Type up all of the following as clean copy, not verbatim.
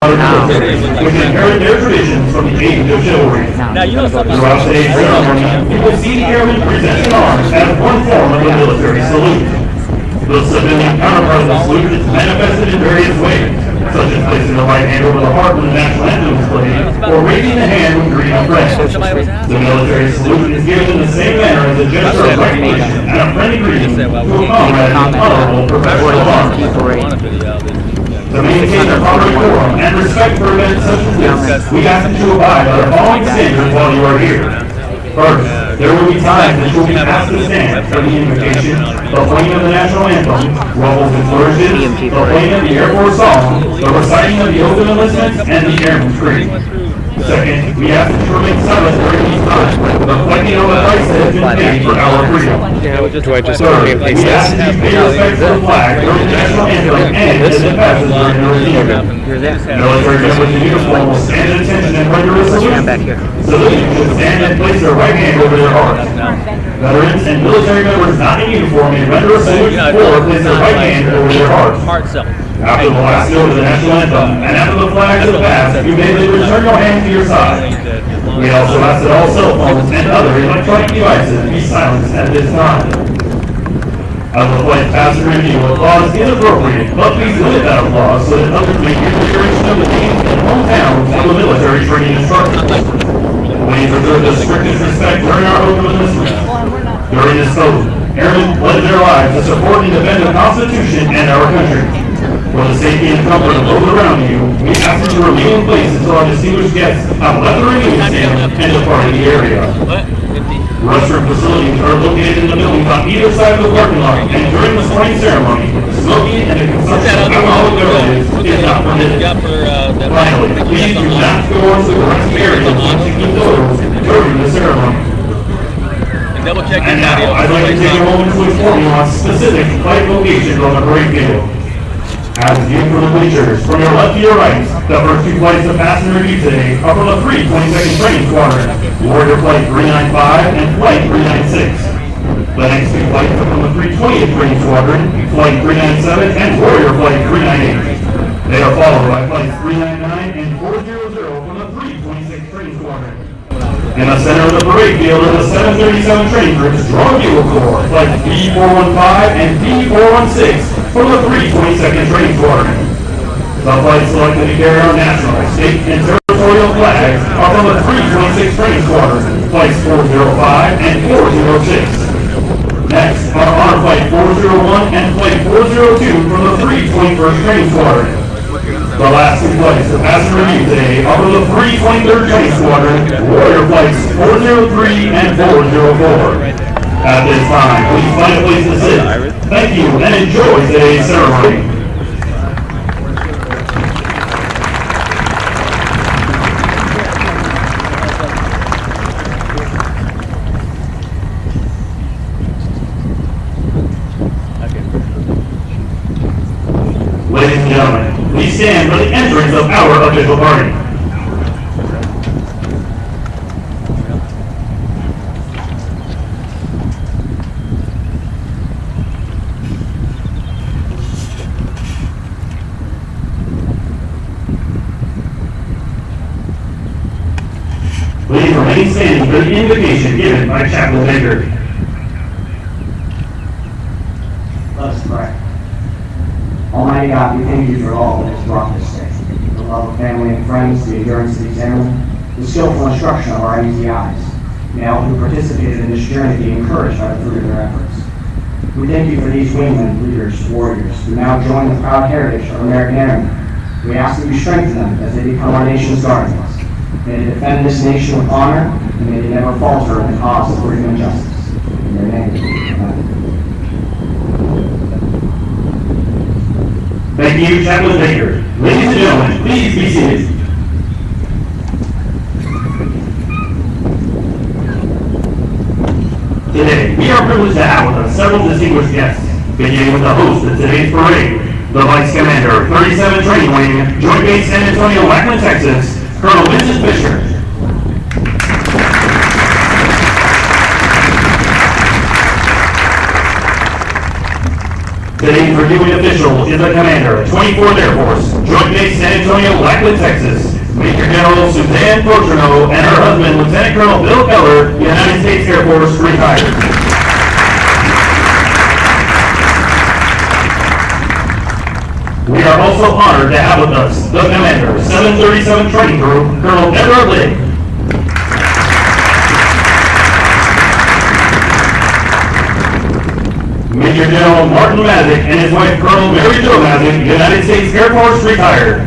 which inherit their traditions from the age of chivalry. Throughout today's ceremony, you will see the airmen present arms as one form of a military salute. The civilian counterpart of the salute is manifested in various ways, such as placing the right hand over the heart when the national anthem is played, or raising the hand when greeting a friend. The military salute is given in the same manner as a gesture of recognition and a friendly greeting to a comrade in honorable professional honor. To maintain a proper decorum and respect for events such as this, we ask that you abide by the following standards while you are here. First, there will be times that you will be asked to stand for the invocation, the playing of the national anthem, rumbles and flourishes, the playing of the Air Force song, the reciting of the oath of enlistment, and the airman's creed. Second, we ask that you remain silent during these times, reflecting on the price that has been paid for our freedom. Do I just Third, we ask that you pay respect to the flag during the national anthem and as it passes during the review. Military members in uniform will stand at attention and render a salute. Civilians should stand and place their right hand over their heart. Veterans and military members not in uniform may render a salute or place their right hand over their heart. After the last note of the national anthem and after the flags have passed, you may return your hand to your side. We also ask that all cell phones and other electronic devices be silenced at this time. As the flight passes review, applause is inappropriate, but please limit that applause so that others may hear the duration of the teams and hometowns of the military training instructors. Please reserve the strictest respect during our oath of enlistment. During this oath, airmen pledge their lives to support and defend the Constitution and our country. For the safety and comfort of those around you, we ask that you remain in place until our distinguished guests have left the remaining stand and departed the area. Restroom facilities are located in the buildings on either side of the parking lot, and during the swearing ceremony, smoking and the consumption of alcoholic beverages is not permitted. Finally, please do not go onto the restroom area unless you keep those during the ceremony. And now, I'd like to take a moment to inform you on specific flight locations on the parade field. As viewed from the bleachers, from your left to your right, the first two flights of passenger review today are from the 322nd Training Squadron, Warrior Flight 395 and Flight 396. The next two flights are from the 320th Training Squadron, Flight 397 and Warrior Flight 398. They are followed by Flights 399 and 400 from the 326th Training Squadron. In the center of the parade field are the 737 training groups Drone Bugle Corps, Flight B415 and B416 from the 322nd Training Squadron. The flights selected to carry our national, state, and territorial flags are from the 326th Training Squadron, Flights 405 and 406. Next are Honor Flight 401 and Flight 402 from the 321st Training Squadron. The last two flights to pass and review today are from the 323rd Training Squadron, Warrior Flights 403 and 404. At this time, please find a place to sit. Thank you and enjoy today's ceremony. Ladies and gentlemen, please stand for the entrance of our official party. Please remain standing for the invocation given by Chaplain Baker. Let us pray. Almighty God, we thank you for all that has brought this day. The love of family and friends, the endurance of these airmen, the skillful instruction of our MTIs. May all who participated in this journey be encouraged by the fruit of their efforts. We thank you for these wingmen, leaders, warriors, who now join the proud heritage of American Airmen. We ask that you strengthen them as they become our nation's guardians. May they defend this nation with honor, and may they never falter in the cause of freedom and justice. In their name, amen. Thank you, Chaplain Baker. Ladies and gentlemen, please be seated. Today, we are privileged to have with us several distinguished guests, beginning with the host of today's parade, the Vice Commander, 37 Training Wing, Joint Base San Antonio, Lackland, Texas, Colonel Vincent Fisher. Today's reviewing official is the commander of 24th Air Force, Joint Base San Antonio, Lackland, Texas, Major General Suzanne Cochino, and her husband, Lieutenant Colonel Bill Keller, United States Air Force, retired. We are also honored to have with us the commander, 737 Training Group, Colonel Edward Ligg. Major General Martin Mazick and his wife, Colonel Mary Jo Mazick, United States Air Force, retired.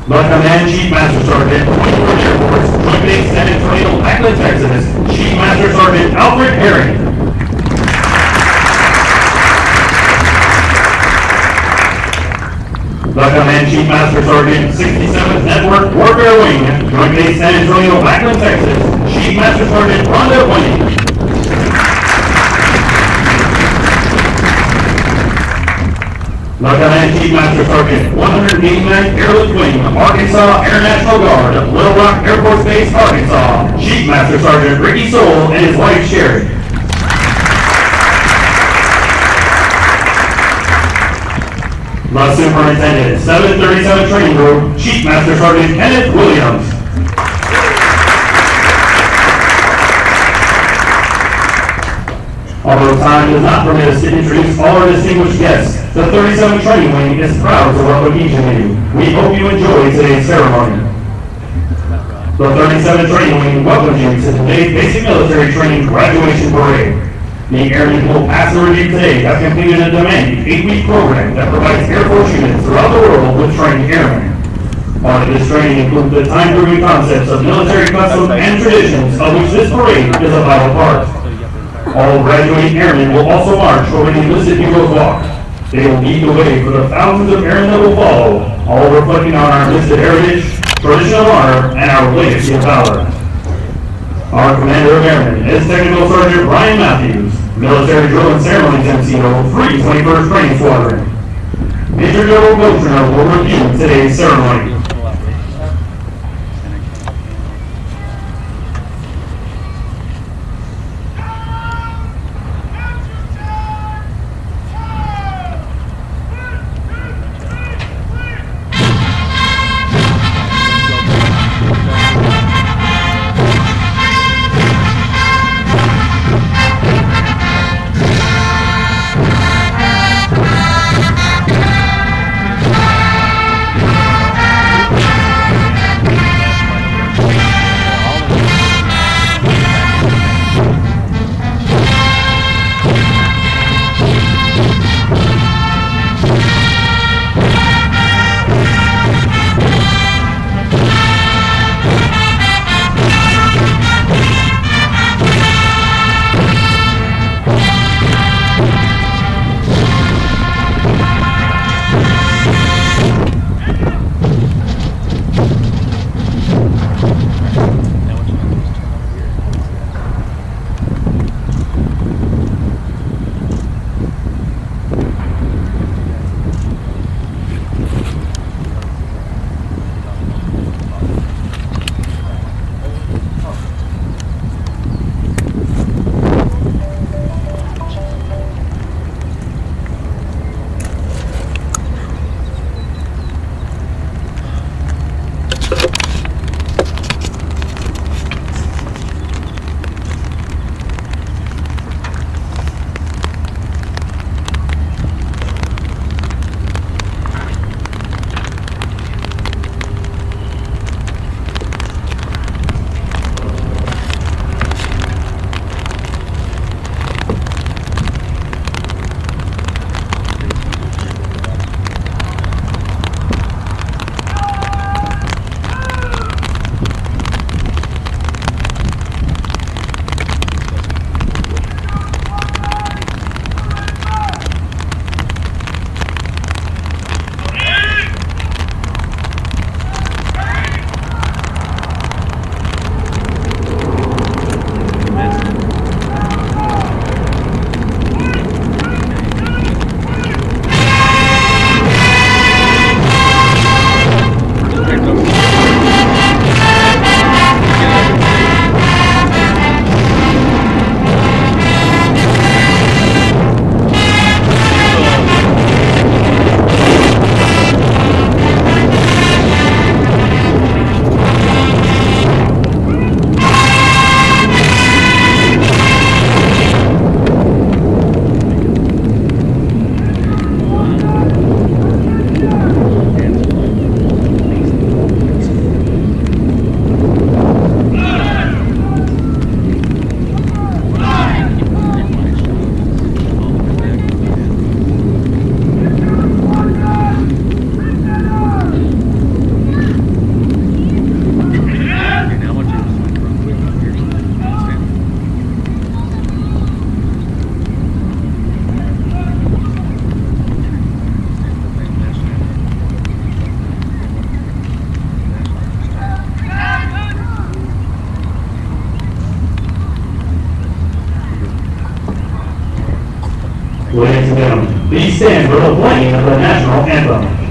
The Command Chief Master Sergeant, 24th Air Force, Joint Base San Antonio, Lackland, Texas, Chief Master Sergeant Alfred Herring. The Command Chief Master Sergeant, 67th Network Warfare Wing, Joint Base San Antonio, Lackland, Texas, Chief Master Sergeant Rhonda Winning. The Command Chief Master Sergeant, 189th Airlift Wing, Arkansas Air National Guard, Little Rock Air Force Base, Arkansas, Chief Master Sergeant Ricky Soule and his wife Sherry. The Superintendent, 737 Training Group, Chief Master Sergeant Kenneth Williams. Although time does not permit us to introduce all our distinguished guests, the 37 Training Wing is proud to welcome each of you. We hope you enjoy today's ceremony. The 37 Training Wing welcomes you to today's Basic Military Training Graduation Parade. The airmen who will pass the review today have completed a demanding 8-week program that provides Air Force units throughout the world with trained airmen. Part of this training includes the time-proven concepts of military custom and traditions, of which this parade is a vital part. All graduating airmen will also march over the enlisted heroes walk. They will lead the way for the thousands of airmen that will follow, all reflecting on our enlisted heritage, tradition of honor, and our legacy of valor. Our Commander of Airmen is Technical Sergeant Brian Matthews, Military Drill and Ceremonies NCO, 321st Training Squadron. Major General Cochino will review today's ceremony. Please stand for the playing of the national anthem.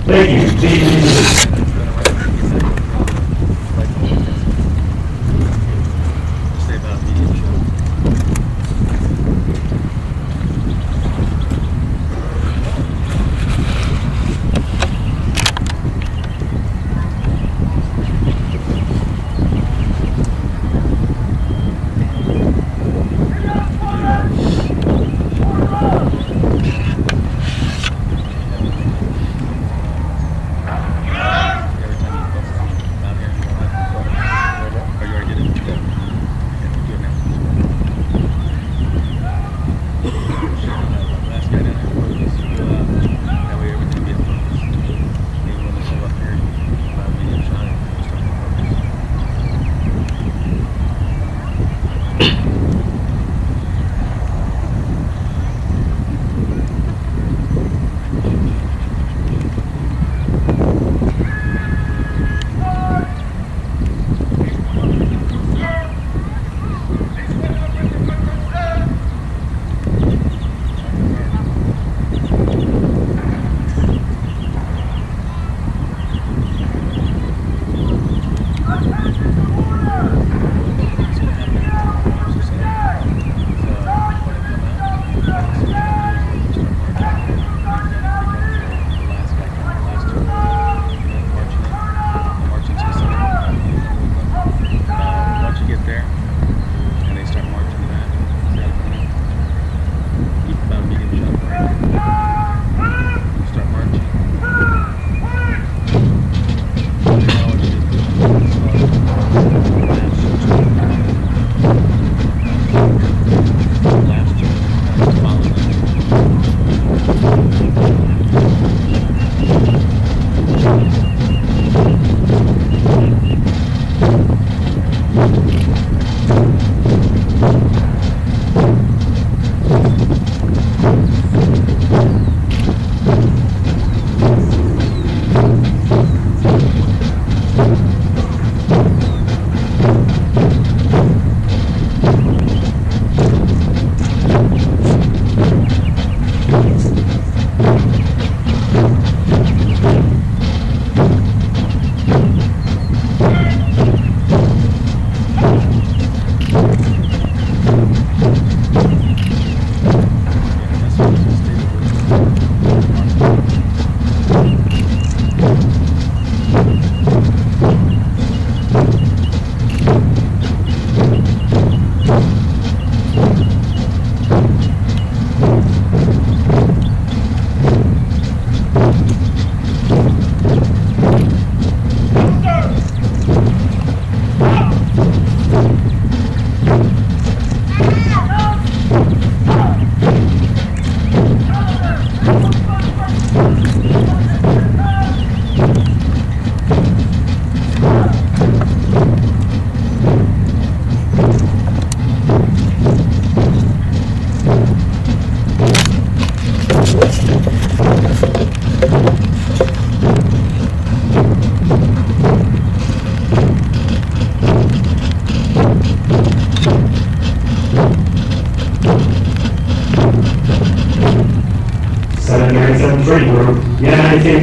Thank you. Please.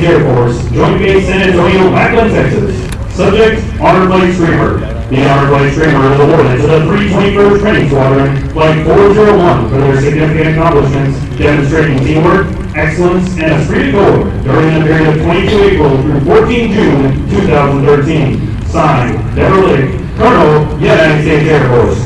Air Force, Joint Base San Antonio, Macklin, Texas. Subject, Honored Flight Streamer. The Honored Flight Streamer is awarded to the 321st Training Squadron, Flight 401, for their significant accomplishments, demonstrating teamwork, excellence, and esprit de corps during the period of 22 April through 14 June 2013. Signed, Deborah Lake, Colonel, United States Air Force.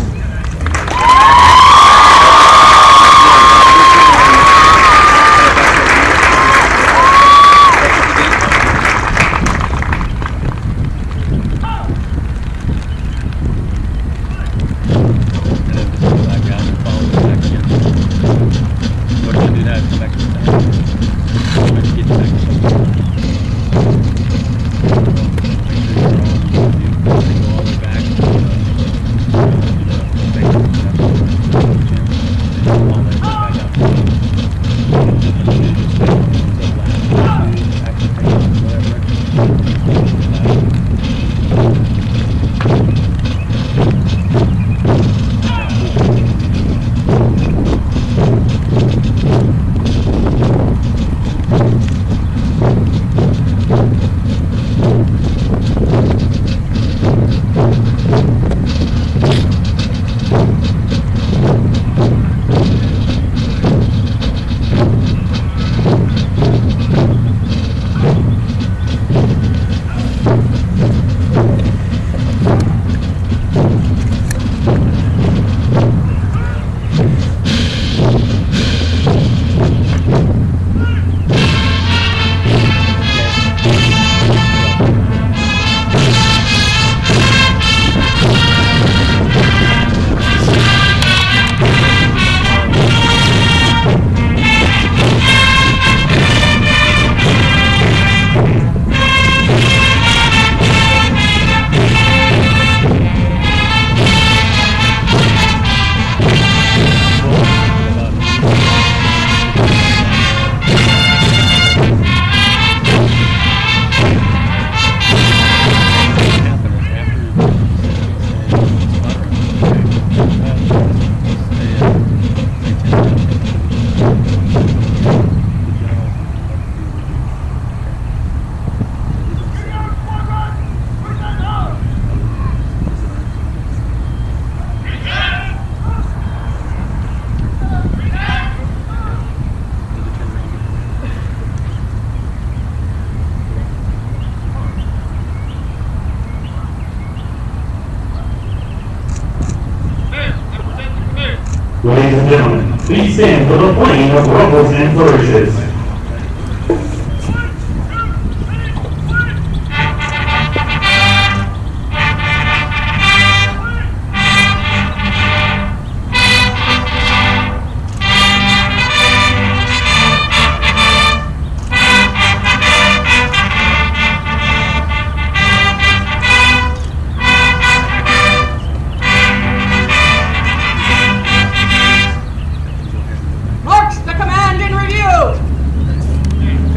Ladies and gentlemen, please stand for the playing of rumbles and flourishes.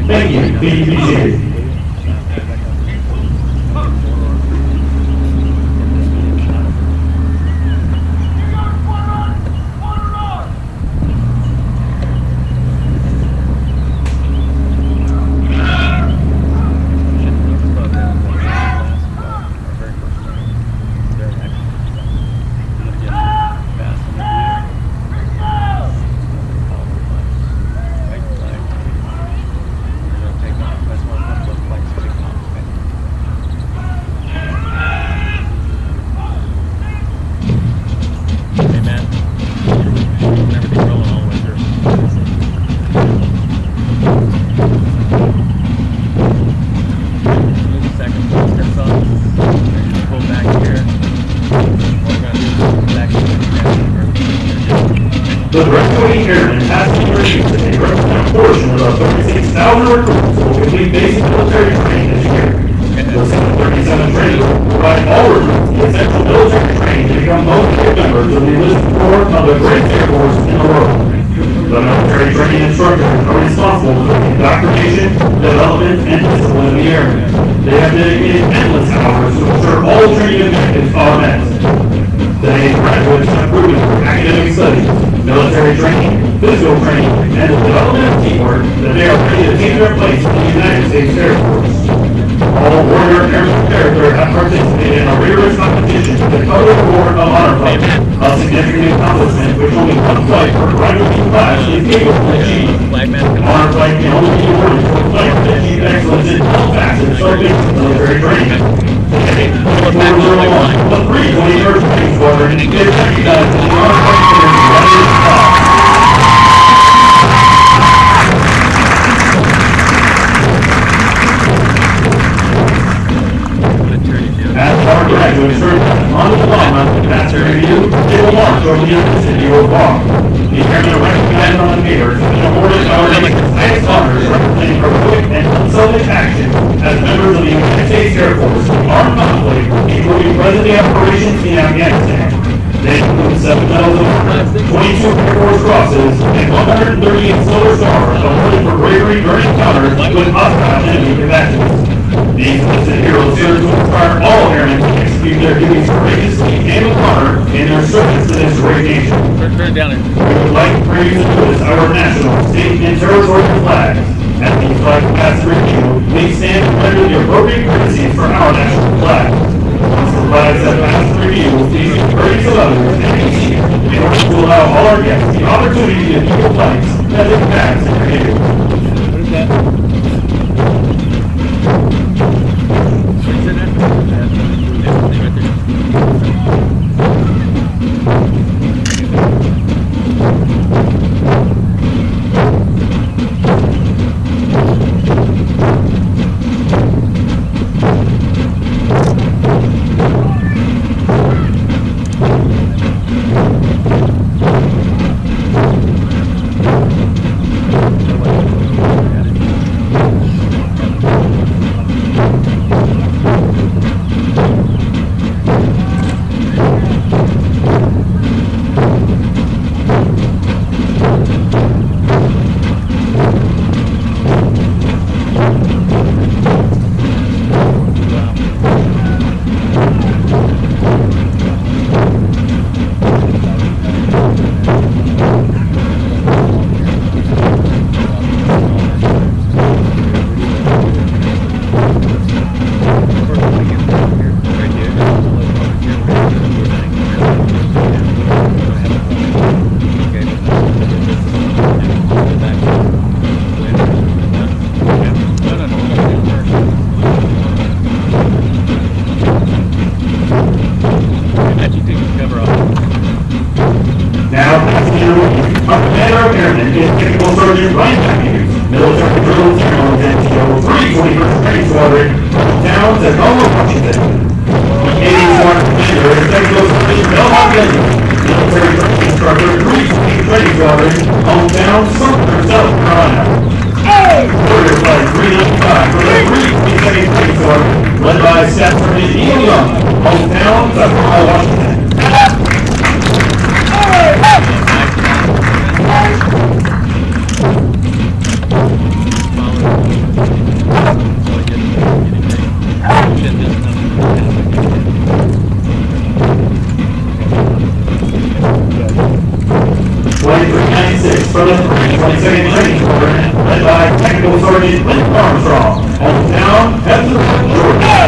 Thank you. Please be seated. The graduating airmen passing reviews and represent a portion of the 36,000 recruits who will complete basic military training this year. The 737 training will provide all recruits the essential military training to become motivated members of the enlisted corps of the greatest air force in the world. The military training instructors are responsible for the indoctrination, development, and discipline of the airmen. They have dedicated endless hours to ensure all training objectives are met. Today, graduates have proven through academic studies military training, physical training, and the development of teamwork, that they are ready to take their place in the United States Air Force. All warrior airmen character have participated in a rigorous competition to the Color Award of Honor Flight, a significant accomplishment which only one flight per graduating class is able to achieve. Honor Flight can only be awarded to a flight that achieved excellence in all facets of basic military training. Today, 401, the 321st Training Squadron is recognized as the Honor Flight Committee's graduating class. As our graduates certified on the llama to pass their review, they will march over the University of Guam. The airmen are recognized on the papers and awarded our nation's highest honors representing heroic and unselfish action as members of the United States Air Force in armed conflict, including present-day operations in Afghanistan. They include 7 medals of honor, 22 Air Force crosses, and 138 Silver Stars awarded for bravery during encounters with hostile enemy combatants. These listed heroes serve to inspire all airmen to execute their duties courageously and with honor in their service to this great nation. Turn down it. We would like for you to notice our national, state, and territorial flags. At these flag past review, please stand and render the appropriate courtesies for our national flag. Once the flags have passed review, please be courteous of others and be seated in order to allow all our guests the opportunity to view the flags as it passes review. What is that? Sergeant Ryan Matthews, military drill general NCO 321st Training Squadron, down to Tacoma, Washington. Canadian Squadron Commander is Technical Sergeant Belmont Bennett, military training instructor 320th Training Squadron, hometown Sumter, South Carolina. Warrior Flight 395 for the 322nd Training Squadron, led by Staff Sergeant Neil Young, hometown Tacoma, Washington. For the 22nd Training Squadron, led by Technical Sergeant Clint Armstrong, hometown, Hefner, Georgia.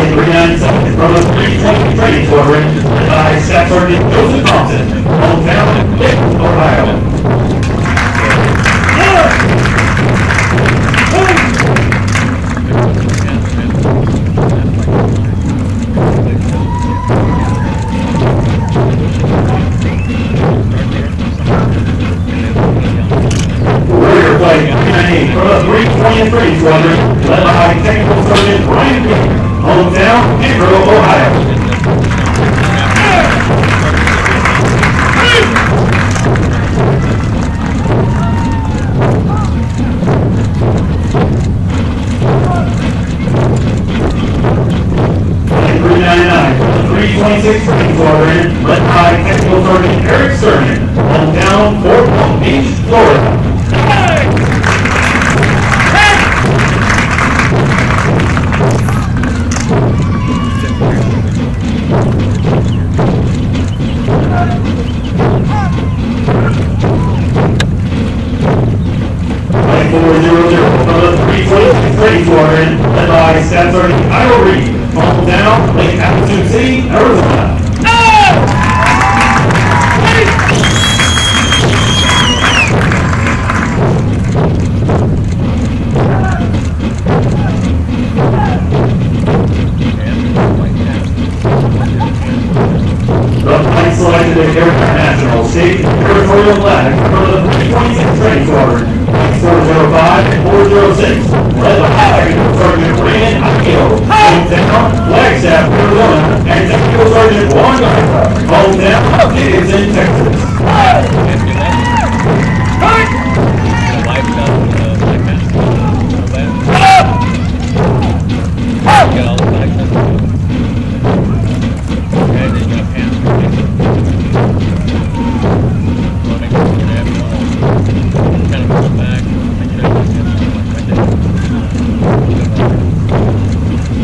397 from the 320 Training Squadron, led by Staff Sergeant Joseph Thompson, hometown, Dayton, Ohio. Warrior Flight 398 from the 320th Training Squadron, led by Technical Sergeant Brian King, hometown, Amarillo, Ohio. Flight 399 from the 326 Training Squadron, led by Technical Sergeant Eric Sermon, hometown Fort Palm Beach, Florida. Flight 400 from the 326 Training Squadron, led by Staff Sergeant Kyle Reed, hometown Lake Appleton City, Arizona. The flight selected the Aircraft National State and Territorial flag for the 326 Training Squadron, 405 and 406, led by Technical Sergeant Raymond Akio, hometown Flagstaff, Arizona, and Technical Sergeant Juan Garza, hometown Davidson, Texas. Get all the flags up. Okay, then you're gonna pan. Wanna make sure you're gonna have it all. Kind of push back. Make sure everything's right there.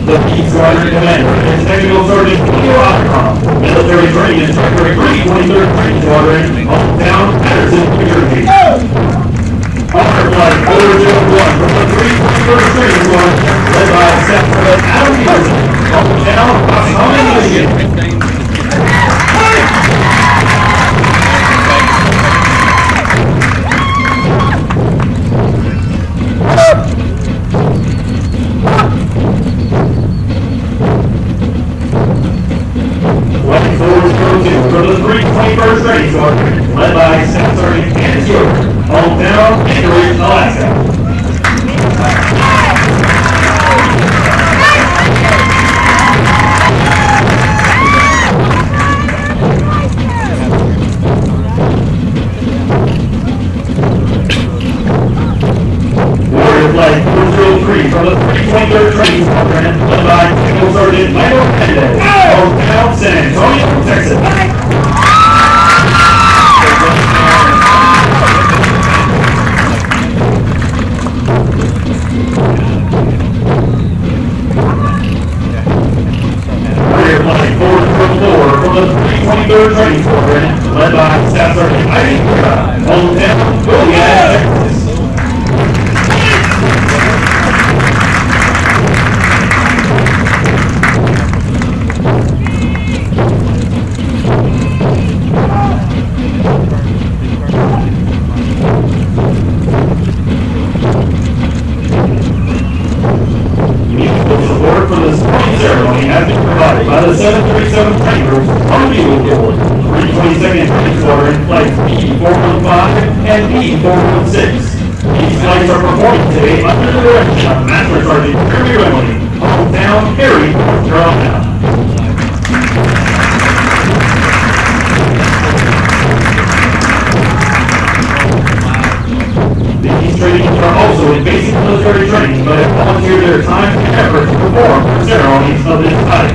The Peace Squadron Commander is Technical Sergeant Julio Acron, Military Training Instructor at 23rd Training Squadron, hometown Patterson, New Jersey. Honor Flight 401 from the 321st Training Squadron, led by Staff Sergeant Adam Peterson, hometown Oksana, Michigan. Flight 402 from the 321st Training Squadron, led by Staff Sergeant Candace York, hometown Anchorage, Alaska. Warrior Flight 403 from the 323rd Training Squadron, led by Technical Sergeant Michael Mendez, hometown San Antonio, Texas. Warrior Flight 404 from the 323rd Training Squadron, led by Staff Sergeant Ivy Kura, hometown Goliad, Texas. Musical support for this morning ceremony has been provided by the 737 Training Group on the Bugle Board, 322nd Training Squadron Flights B415 and B416. These flights are performing today under the direction of Master Sergeant Jeremy Remley, hometown Perry, North Carolina. These trainings are also in basic military training, but have volunteered their time and effort to perform ceremonies of this type.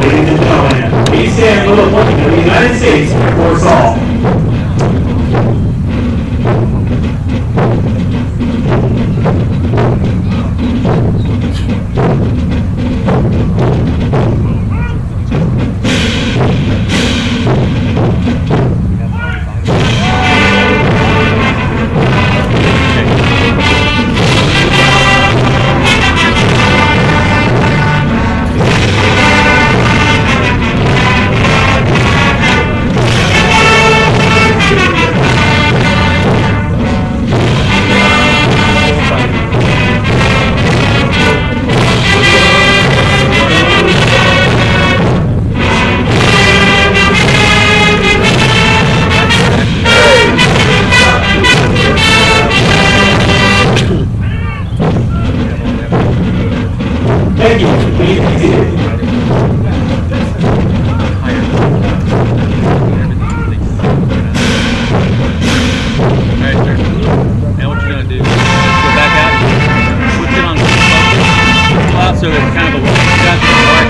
Ladies and gentlemen, please stand for the pledge of the United States Air Force Hall. Thank you. Please be seated. Alright, sir. Now what you're gonna do is go back out, switch it on, pull out so it's kind of a, you got the mark,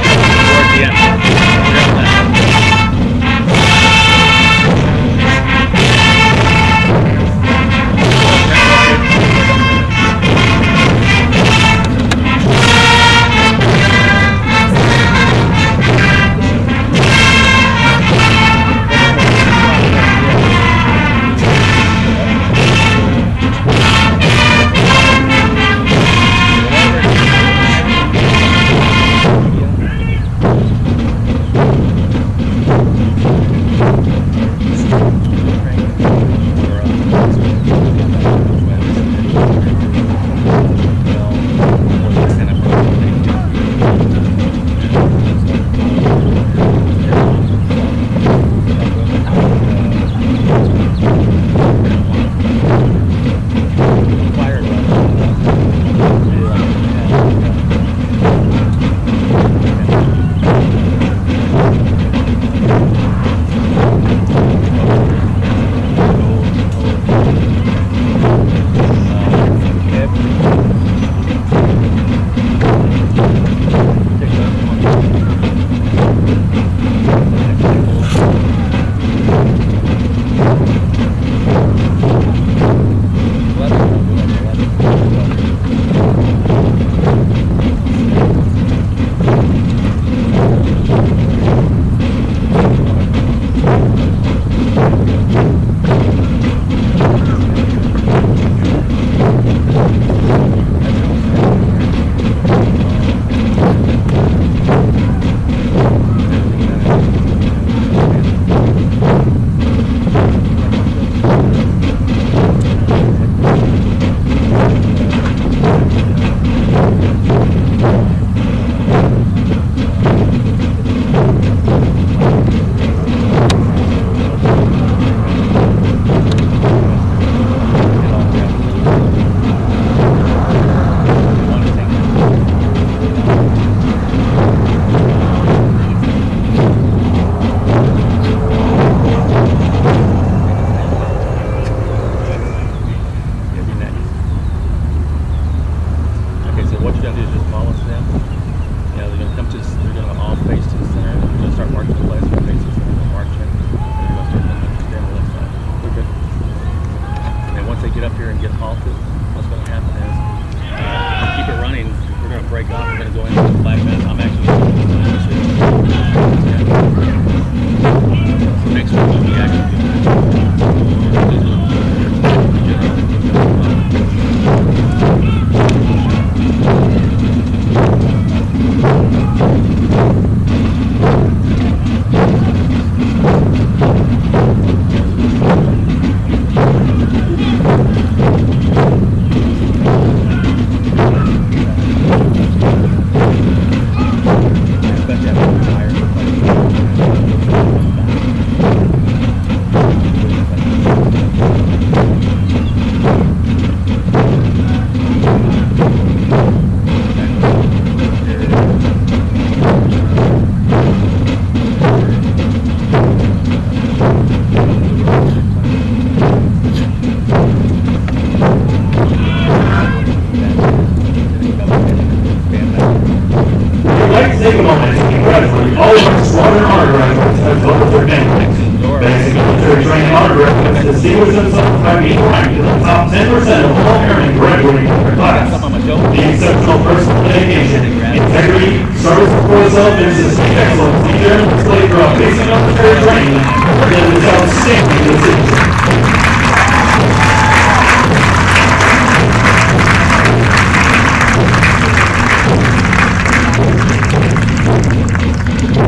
like to take a moment to congratulate all of our squadron honor graduates as well as their families. Basic military training honor graduates distinguish themselves by being ranked in the top 10% of all airmen graduating from their class. The exceptional personal dedication, integrity, service before self, and sustained excellence the airmen displayed throughout basic military training is this outstanding distinction.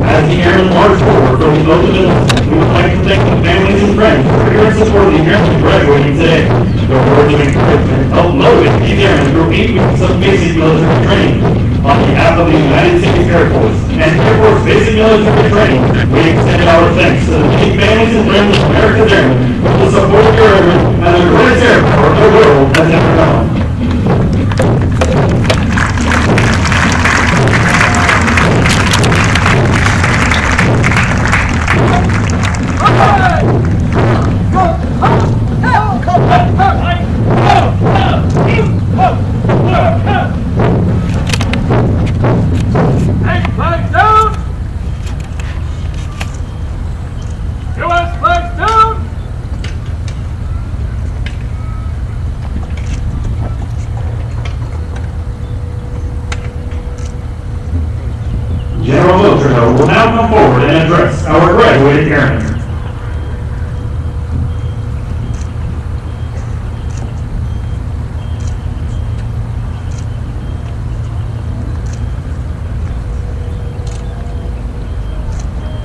As the airmen march forward from the open enlistment, we would like to thank the families and friends for your support of the airmen graduating today. Your words of encouragement help motivate these airmen through 8 weeks of basic military training. On behalf of the United States Air Force and Air Force Basic Military Training, we extend our thanks to the many families and friends of America's airmen for the support of your airmen and the greatest air power the world has ever known. General Miltrino will now come forward and address our graduating airmen.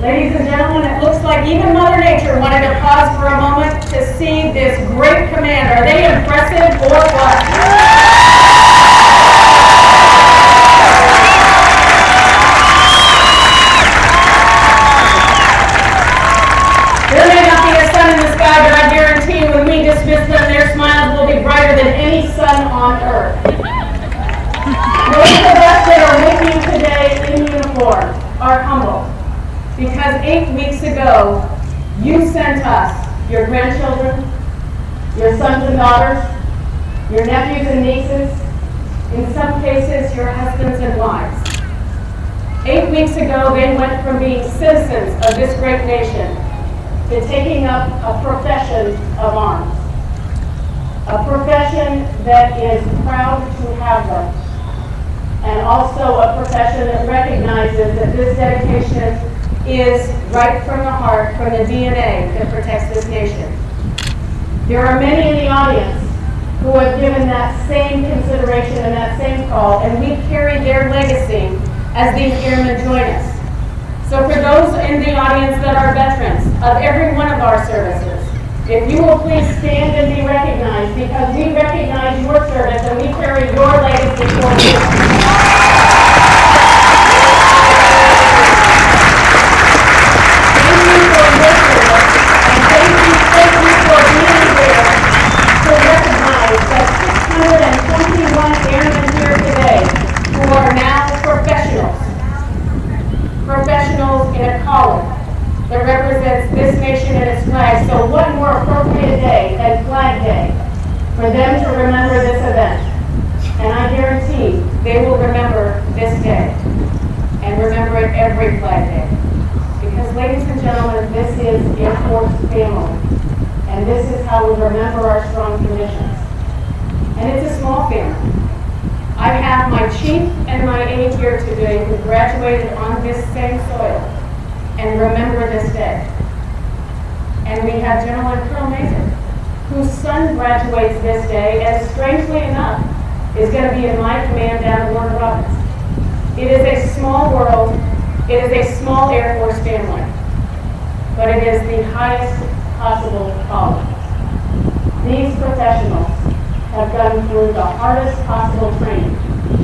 Ladies and gentlemen, it looks like even Mother Nature wanted to pause for a moment to see this great command. Are they impressive or what? There may not be a sun in the sky, but I guarantee you when we dismiss them, their smiles will be brighter than any sun on earth. Most of us that are with you today in uniform are humble. Because 8 weeks ago, you sent us, your grandchildren, your sons and daughters, your nephews and nieces, in some cases, your husbands and wives. 8 weeks ago, they went from being citizens of this great nation to taking up a profession of arms. A profession that is proud to have them. And also a profession that recognizes that this dedication is right from the heart, from the DNA that protects this nation. There are many in the audience who have given that same consideration and that same call, and we carry their legacy as these airmen join us. So for those in the audience that are veterans of every one of our services, if you will please stand and be recognized, because we recognize your service and we carry your legacy forward. Professionals in a calling that represents this nation and its flag. So what more appropriate day than Flag Day for them to remember this event? And I guarantee they will remember this day and remember it every Flag Day. Because ladies and gentlemen, this is Air Force family. And this is how we remember our strong traditions. And it's a small family. I have my chief and my aide here today who graduated on this same soil and remember this day. And we have General Colonel Mason, whose son graduates this day, and strangely enough, is going to be in my command down in Warner Robins. It is a small world. It is a small Air Force family. But it is the highest possible calling. These professionals have gone through the hardest possible training,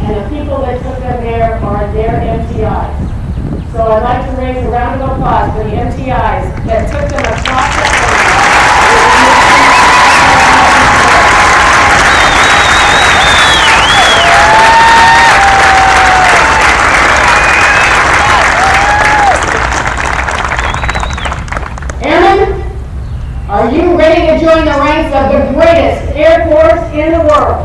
and the people that took them there are their MTIs. So I'd like to raise a round of applause for the MTIs that took them across the Airmen, are you ready to join the ranks of the greatest Air Force in the world?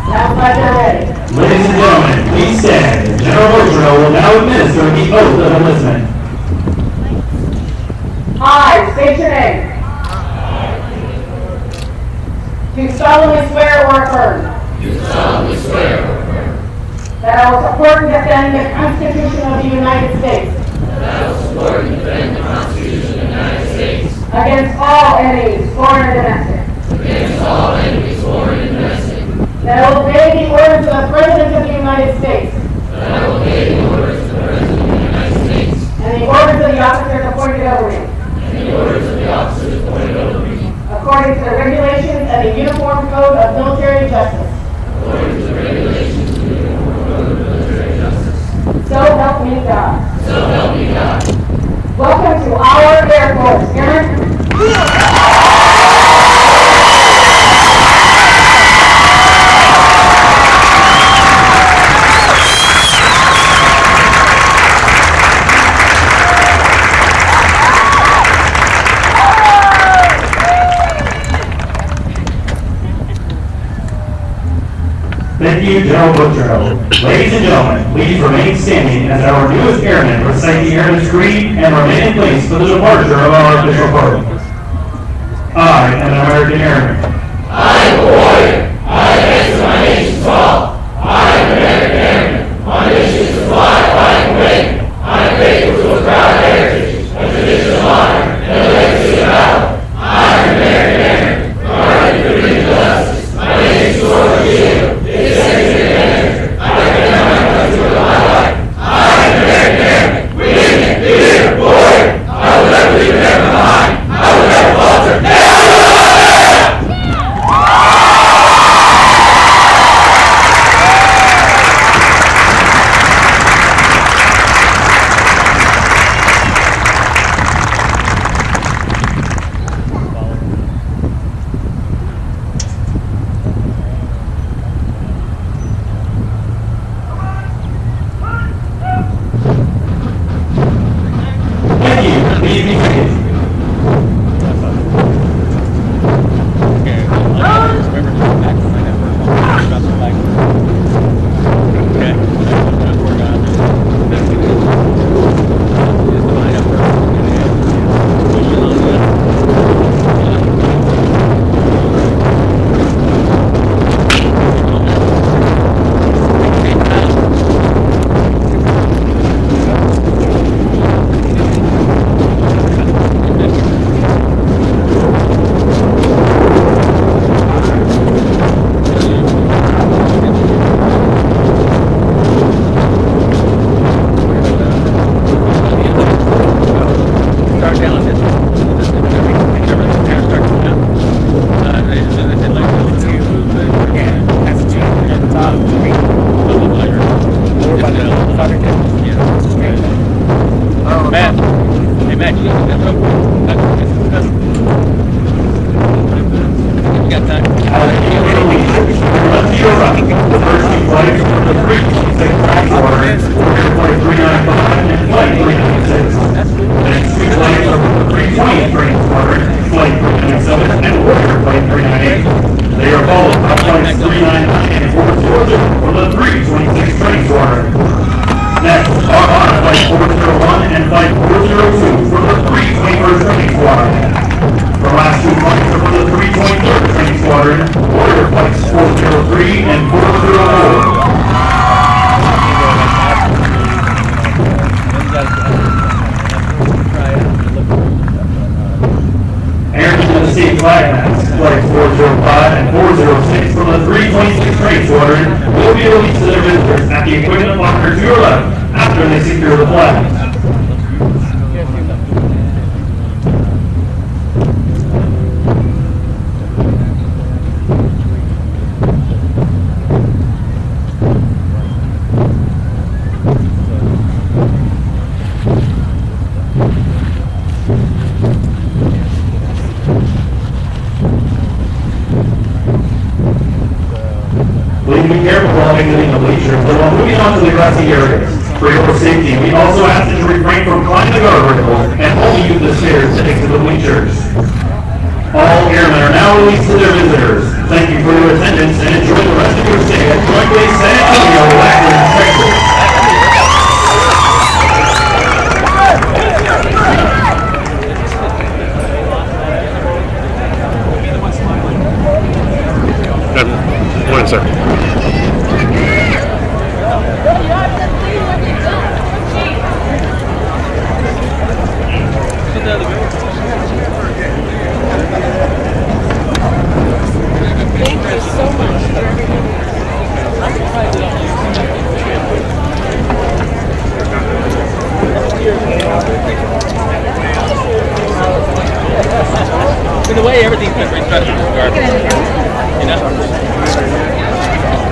Sounds like they're ready. Ladies and gentlemen, please stand. General Boudreaux will now administer the oath of enlistment. I state your name. Do solemnly swear or affirm. That I will support and defend the Constitution of the United States. Against all enemies, foreign and domestic. That I will obey the orders of the President of the United States. And the orders of the officers appointed over me. According to the regulations and the Uniform Code of Military Justice. So help me God. Welcome to our Air Force, Aaron. Thank you, General Boudreaux. Ladies and gentlemen, please remain standing as our newest airmen recite the airman's creed and remain in place for the departure of our official party. I am an American airman. Please be careful while exiting the bleachers, but while moving on to the grassy areas. For your safety, we also ask that you refrain from climbing the guardrails and only use the stairs to exit the bleachers. All airmen are now released to their visitors. Thank you for your attendance and enjoy the rest of your stay at Joint San Antonio, Lackland, Texas. Good morning, sir. In a way, everything's been respected regardless. You know?